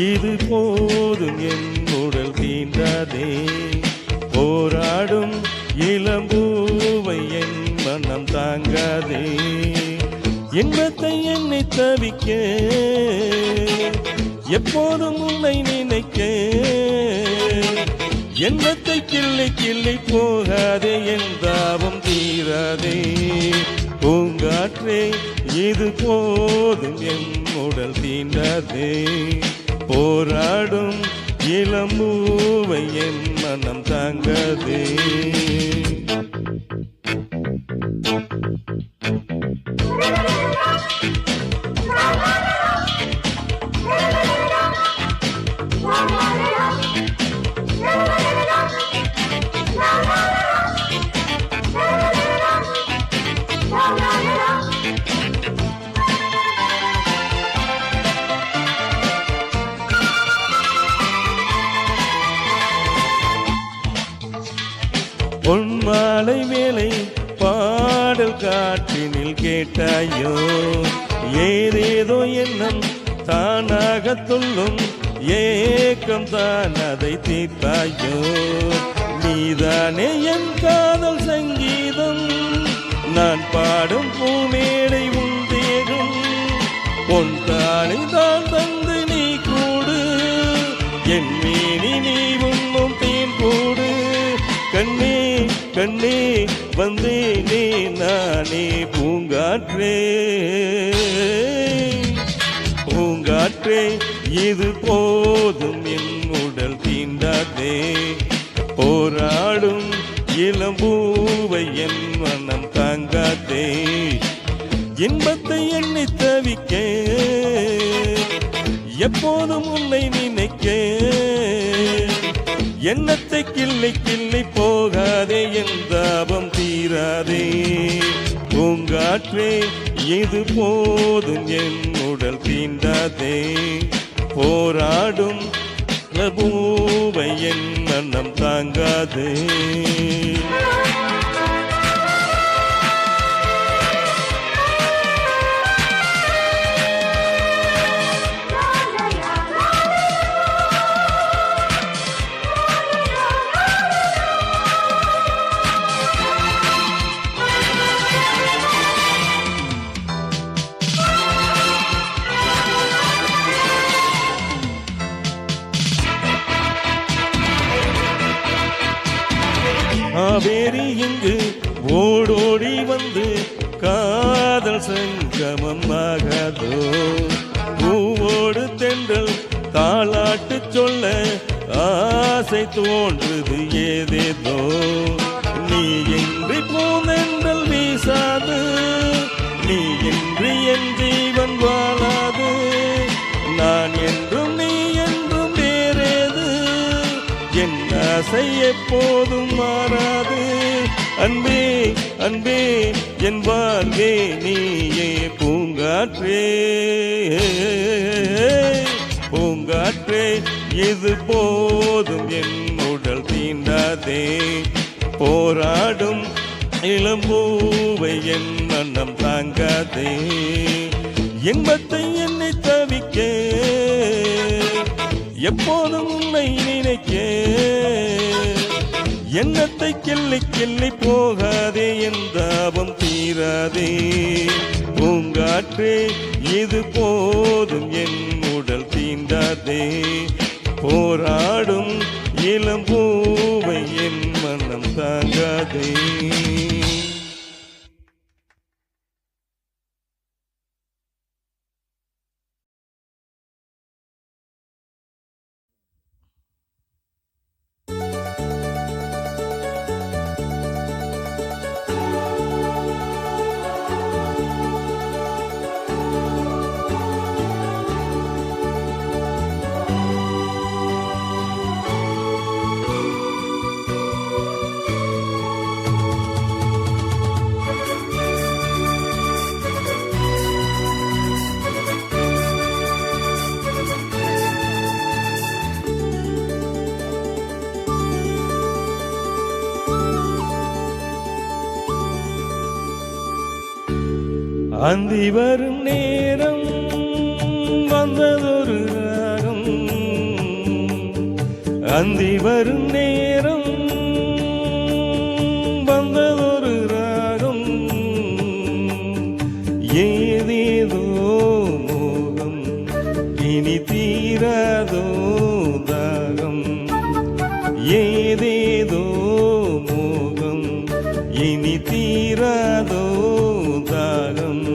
இது போதும் என் உடல் தீண்டாதே. போராடும் இளம்பூவை என் மனம் தாங்காதே. இன்பத்தை என்னை தவிக்க எப்போதும் உன்னை நினைக்க. எண்ணத்தை கிள்ளை கிள்ளை போகாதே, என் தாபம் தீராதே. பூங்காற்றே இது போதும் என் உடல் தீண்டாதே. போராடும் இளம்பூவை என் மனம் தாங்காதே. பொன்மாலை வேலை பாடல் காற்றினில் கேட்டாயோ. ஏதேதோ எண்ணம் தானாக துள்ளும், ஏக்கம் தான் அதை தீர்த்தாயோ. நீதானே என் காதல் சங்கீதம், நான் பாடும் பூமேடை உன் தேகம். பொன் தானை தான் தந்து நீ கூடு, என் மீனி நீ உண்ணும் தேன் கூடு. கண்ணே கண்ணே வந்தேனே நானே. பூங்காற்றே பூங்காற்றே இது போதும் என் உடல் தீண்டாதே. போராடும் இளம்பூவை என் மனம் தாங்காதே. இன்பத்தை எண்ணி தவிக்க எப்போதும் உன்னை நினைக்க. எண்ணத்தை கிள்ளை கிள்ளை போகாதே, என் தாபம் தீராதே. பூங்காற்றே இது போதும் என் உடல் தீண்டாதே. போராடும் பூவை என் மனம் தாங்காதே. காவேரி இங்கு ஓடோடி வந்து காதல் சங்கமம் ஆகாதோ. பூவோடு தென்றல் தாளாட்டு சொல்ல ஆசை தோன்றுது ஏதேதோ. நீ இன்றி பூந்தென்றல் வீசாது, நீ இன்றி என் ஜீவன் வாழாது. நான் என்றும் நீ என்றும் வேறேது, என் ஆசை எப்போதும் மாறாது. அன்பே அன்பே என் வாழ்வே நீயே. பூங்காற்றே பூங்காற்றே இது போதும் என் உடல் தீண்டாதே. போராடும் இளம்பூவை என் மனம் தாங்காதே. இன்பத்தை என்னை தவிக்க எப்போதும் உன்னை நினைக்க. எண்ணத்தை கிள்ளை கிள்ளை போகாதே, என் தாபம் தீராதே. பூங்காற்றே இது போதும் என் உடல் தீண்டாதே. போராடும் இளம்பூவை என் மனம் தாங்காதே. அந்தி வரும் நேரம் வந்ததொரு ராகம் அந்தி வரும் நேரம் வந்ததொரு ராகம் ஏதேதோ மோகம் இனி தீராதோ தாகம் ஏதேதோ மோகம் இனி தீராதோ தாகம்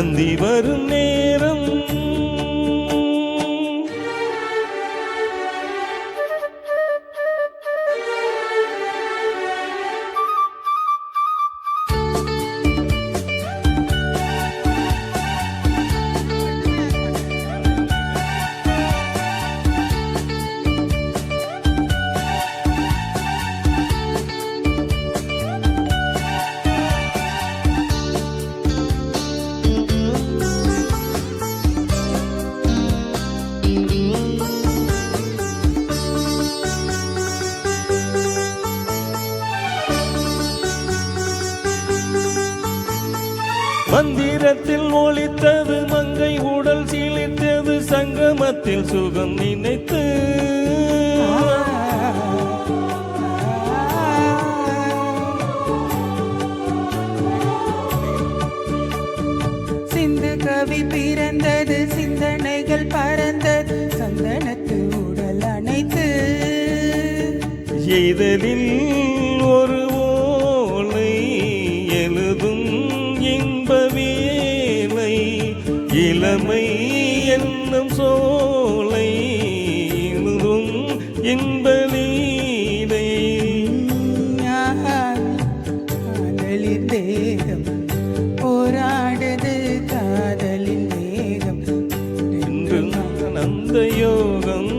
அந்தி வரும் நேரம் மந்திரத்தில் ஒலித்தது மங்கை உடல் சீலித்தது சங்கமத்தில் சுகம் நினைத்து சிந்து கவி பிறந்தது சிந்தனைகள் பறந்தது சந்தனத்து உடல் அணைத்து எய்தலில் ஒரு ஓலை எழுதும் வேலை இளமை என்னும் சோலை எழுதும் இன்பலீலை காதலின் தேகம் போராடுது காதலின் வேகம் என்று அந்த யோகம்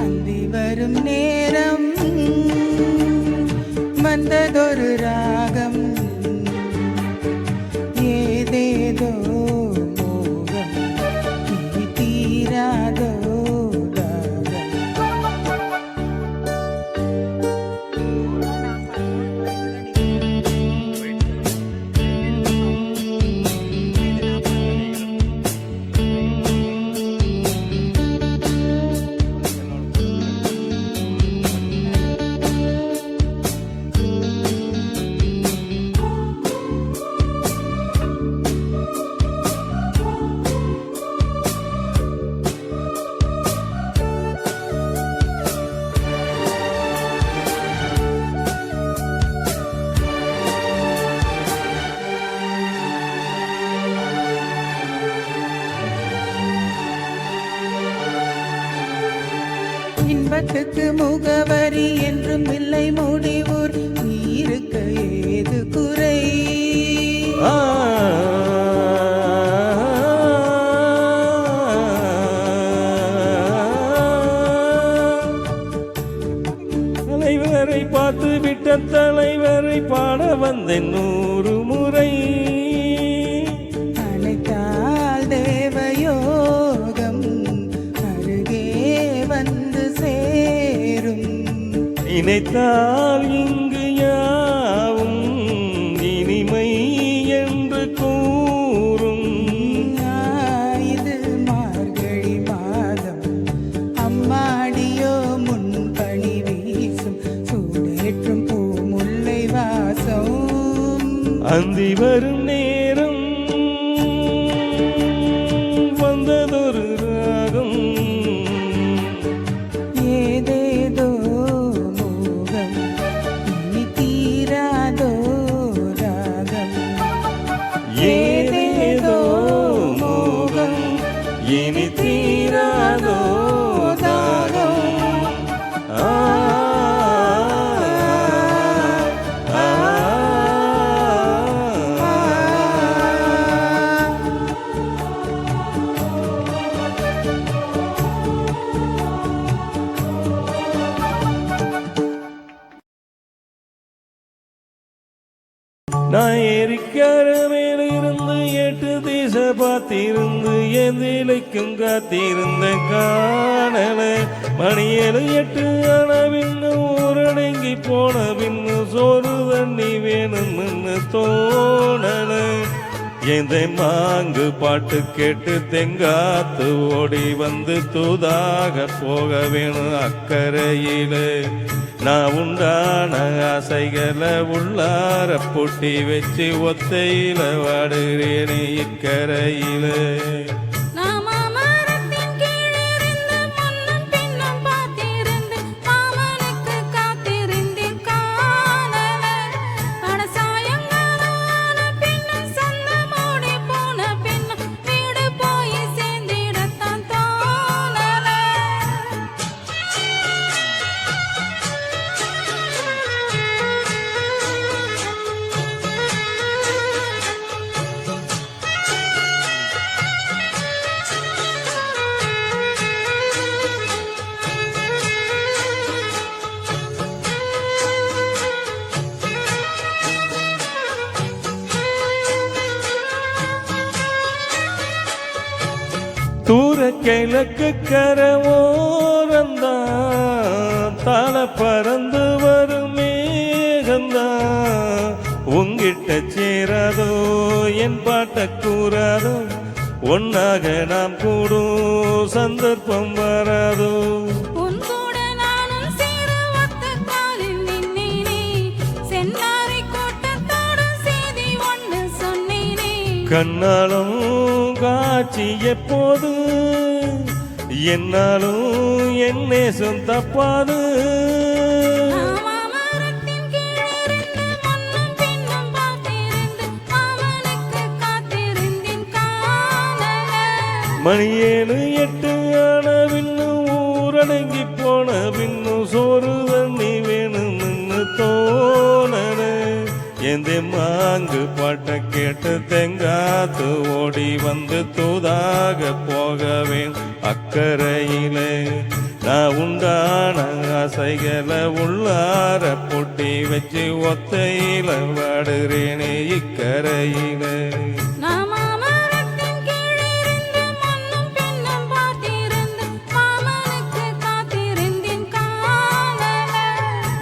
அந்தி வரும் நேரம் வந்ததொரு ராகம் ஏதேதோ மோகம் இனி தீராதோ தாகம் இன்பத்துக்கு முகவரி என்றும் இல்லை முடிவூர் நீ இருக்க ஏது குறை தலைவரை பார்த்து விட்ட தலைவரை பாட வந்தேன் 100 முறை அழைத்தால் தேவயோகம் அருகே வந்து சேரும் நினைத்தால் இங்கு யாவும் இனிமை என்று கூறும் இது மார்கழி மாதம் அம்மாடியோ முன் பணி வீசும் சூடேற்றும் பூ முல்லை வாசம் அந்தி வரும் நேரம் வந்ததொரு ராகம் ஏதேதோ மோகம் இனி தீராதோ ராகம் ஏதேதோ மோகம் இனி தீராதோ தாகம் ஆ ஆ நான் ஏரிக்கர மேல இருந்து 8 திசை பார்த்திருந்து எந்திலைக்கும் காத்திருந்த காணல மணி 7 ஆன பின்னு ஊரடங்கி போன பின்னு சோறு தண்ணி வேணும்னு தோணல எந்த மாங்கு பாட்டு கேட்டு தெங்காத்து ஓடி வந்து தூதாக போக வேணும் அக்கறையிலே நான் உண்டான ஆசைகளை உள்ளார பூட்டி வச்சு ஒத்தையில வாடுறேனே இக்கரையிலே தூர கிழக்கு கரவோரந்தான் தல பறந்து வரும் மேகந்தான் உங்கிட்ட சேராதோ என் பாட்ட கூறாதோ ஒன்னாக நாம் கூடும் சந்தர்ப்பம் வராதோ கண்ணாலும் காட்சி எப்போது என்னாலும் என்னே சொந்தப்பாது மணி 7 8 ஆன பின்னும் ஊரடங்கி போன பின்னும் சோறு தண்ணி வேணும்னு தோணன எந்த மாங்கு பாட்ட கேட்டு தெங்காத்து ஓடி வந்து தூதாக போகவேன் அக்கறையிலே நான் உண்டான ஆசைகளை உள்ளார பொட்டி வச்சு ஒத்தையில வாடுறேனே இக்கரையிலே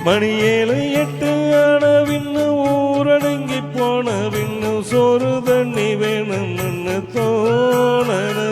மணி 7 8 ஆன பின்னும் ஊரடங்கி போன பின்னும் சோறு தண்ணி வேணும்னு தோணன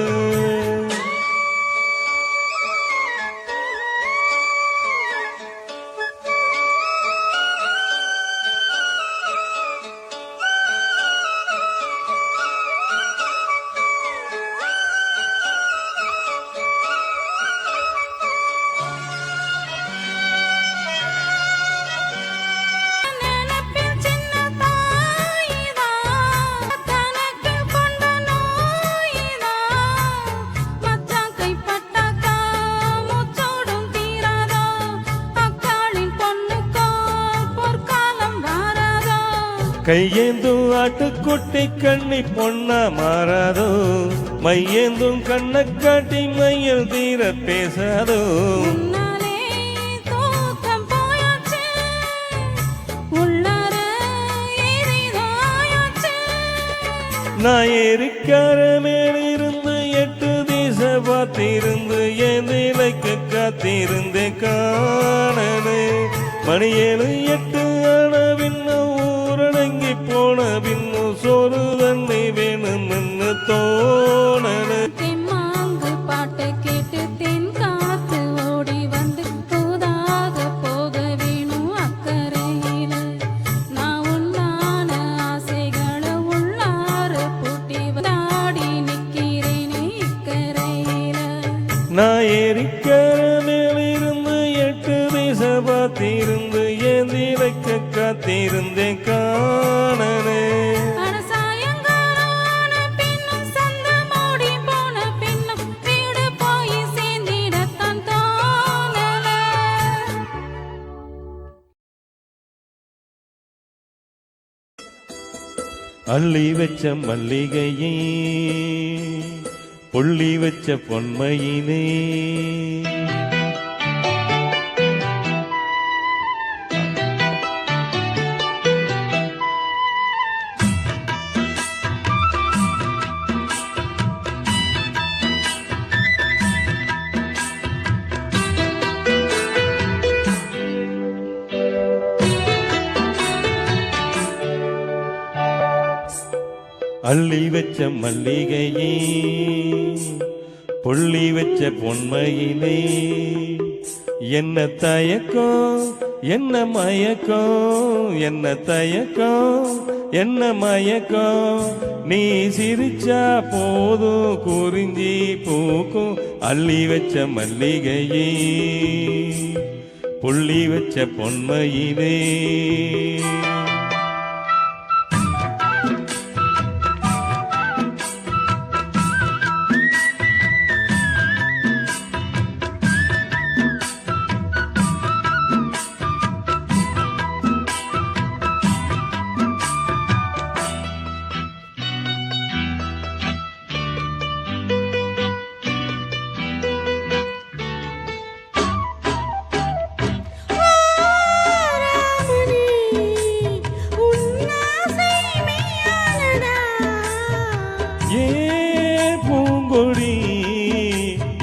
கையேந்தும் ஆட்டுக்குட்டி கண்ணி பொண்ணா மாறாதோ மையேந்தும் கண்ணை காட்டி மையல் தீர பேசாதோ நான் ஏரிக்கார மேலிருந்து 8 திச பார்த்திருந்து என் நிலைக்கு காத்திருந்தேன் காணனே மணி 7 8 ஆன பின்னும் ஊரடங்கி போன பின்னும் சோறு தண்ணி வேணும்னு தோணன தெம்மாங்கு பாட்டு கேட்டு தென் காத்து ஓடி வந்து தூதாக போக வேணும் அக்கறையில நான் உண்டான ஆசைகளை உள்ளார பூட்டி விளையாடி நிக்கிறேனே இக்கரையில நான் ஏரிக்கார மேலிருந்து 8 திசை பார்த்திருந்து என் நிலைக்கு காத்திருந்தேன் காணனே அள்ளி வச்ச மல்லிகையே புள்ளி வச்ச பொன்மையினே அள்ளி வச்ச மல்லிகையே புள்ளி வச்ச பொன்மையிலே என்ன தயக்கம் என்ன மயக்கம் என்ன தயக்கம் என்ன மயக்கம் நீ சிரிச்சா போதும் குறிஞ்சி பூக்கும் அள்ளி வச்ச மல்லிகையே புள்ளி வச்ச பொன்மையிலே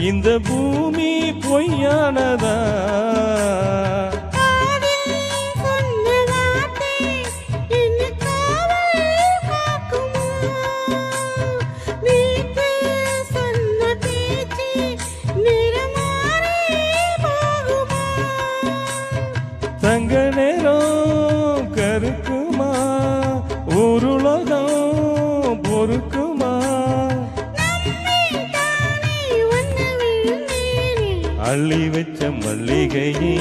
இந்த பூமி பொய்யானதா தங்க நேரம் கருக்குமா ஊருலகம் பொறுக்குமா அள்ளி வச்ச மல்லிகையே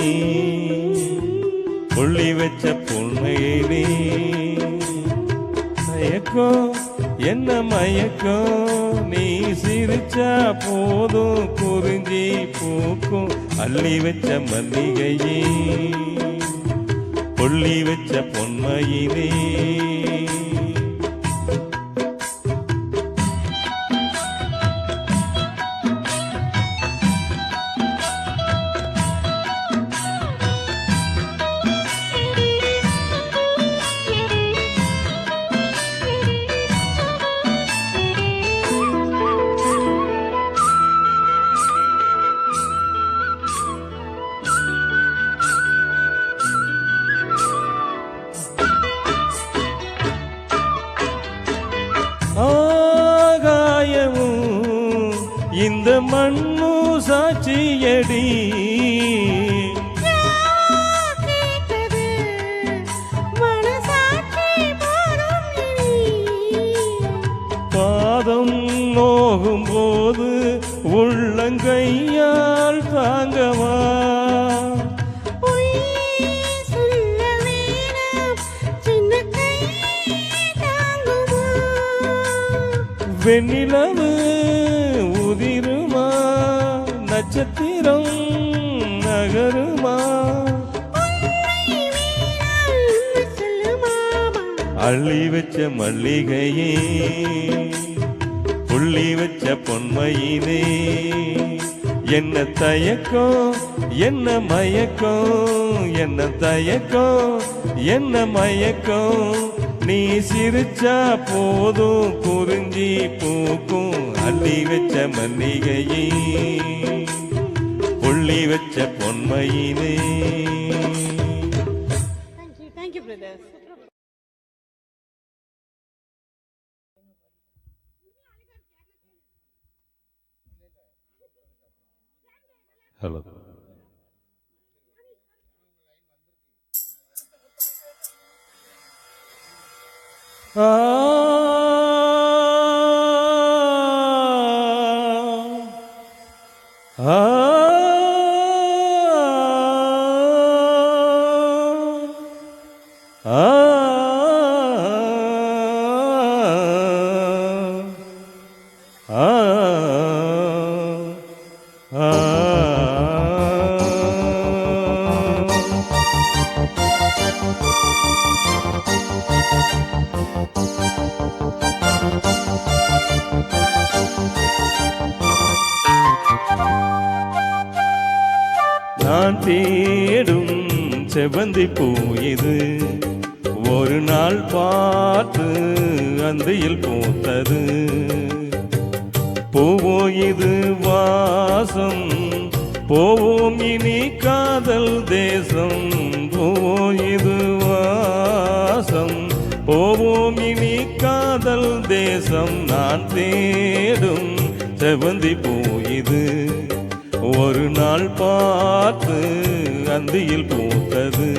புள்ளி வச்ச பொன்மையிலே மயக்கம் என்ன மயக்கம் நீ சிரிச்சா போதும் குறிஞ்சி பூக்கும் அள்ளி வச்ச மல்லிகையே புள்ளி வச்ச பொன்மையிலே ஆகாயமும் இந்த மண்ணு சாட்சியடி பாதம் நோகும் போது உள்ளங்கையால் தாங்கவா வெண்ணிலவு உதிருமா நட்சத்திரம் நகருமா அள்ளி வச்ச மல்லிகையே புள்ளி வச்ச பொன்மையிலே என்ன தயக்கம் என்ன மயக்கம் என்ன தயக்கம் என்ன மயக்கம் நீ சிரிச்சா போதும் குறிஞ்சி பூக்கும் அள்ளி வச்ச மல்லிகையே புள்ளி வச்ச பொன்மையிலே Thank you, brothers. ஹலோ நான் தேடும் செவந்தி பூ இது ஒரு நாள் பார்த்து அந்தியில் பூத்தது பூவோ இது வாசம் போவோம் இனி காதல் தேசம் பூவோ இது வாசம் போவோம் இனி காதல் தேசம் நான் தேடும் செவந்தி பூ இது ஒரு நாள் பார்த்து அந்தியில் பூத்தது.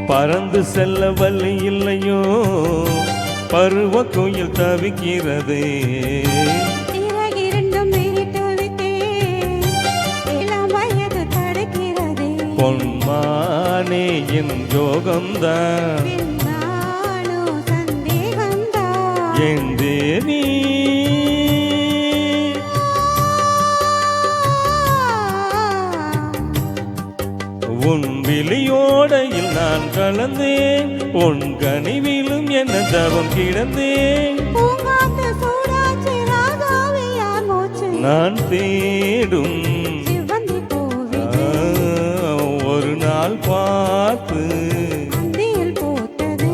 பறந்து செல்ல வழி இல்லையோ பருவ கோயில் தவிக்கிறதே. இரண்டும் விரித்து விட்டேன் இளம் வயது தடுக்கிறதே. பொன்மானே என் யோகம்தான் பின்னாலோ சந்தேகம்தான் என் தேவி. உன் விழியோடையில் நான் கலந்தேன் உன் கனிவிலும் என்ன தவம் கிடந்தேன். பூங்காத்து சூடாச்சி ராகாவியார் மூச்சு நான் தேடும் சிவந்தி பூவிது ஒரு நாள் பார்த்து அந்தியில் பூத்தது.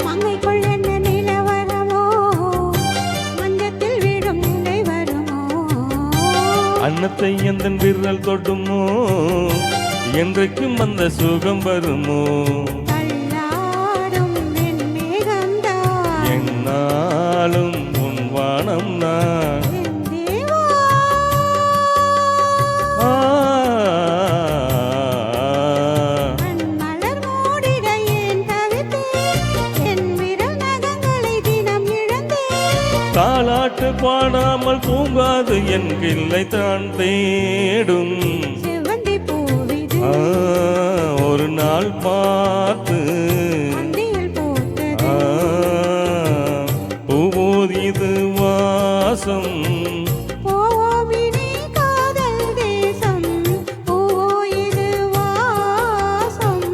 மங்கைக்குள் என்ன நிலவரமோ மஞ்சத்தில் விடும் நிலை வருமோ. அன்னத்தை எந்த விரல் தொடுமோ என்றைக்கும் அந்த சுகம் வருமோ. தள்ளாடும் என் மேகம்தான் என்னாலும் உன் வானம் நான் என் தேவா. மலர் மூடிட ஏன் தவித்தேன் என் விரல் நகங்களை தினம் இழந்தேன். தாலாட்டு பாடாமல் தூங்காது என் கிள்ளை தான் தேடும் சிவந்தி பூவிது ஒரு நாள் பார்த்து அந்தியில் பூத்தது. பூவோதிது வாசம் போவோமினி காதல் தேசம் பூவோ இது வாசம்.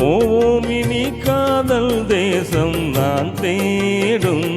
போவோமினி காதல் தேசம் நான் தேடும்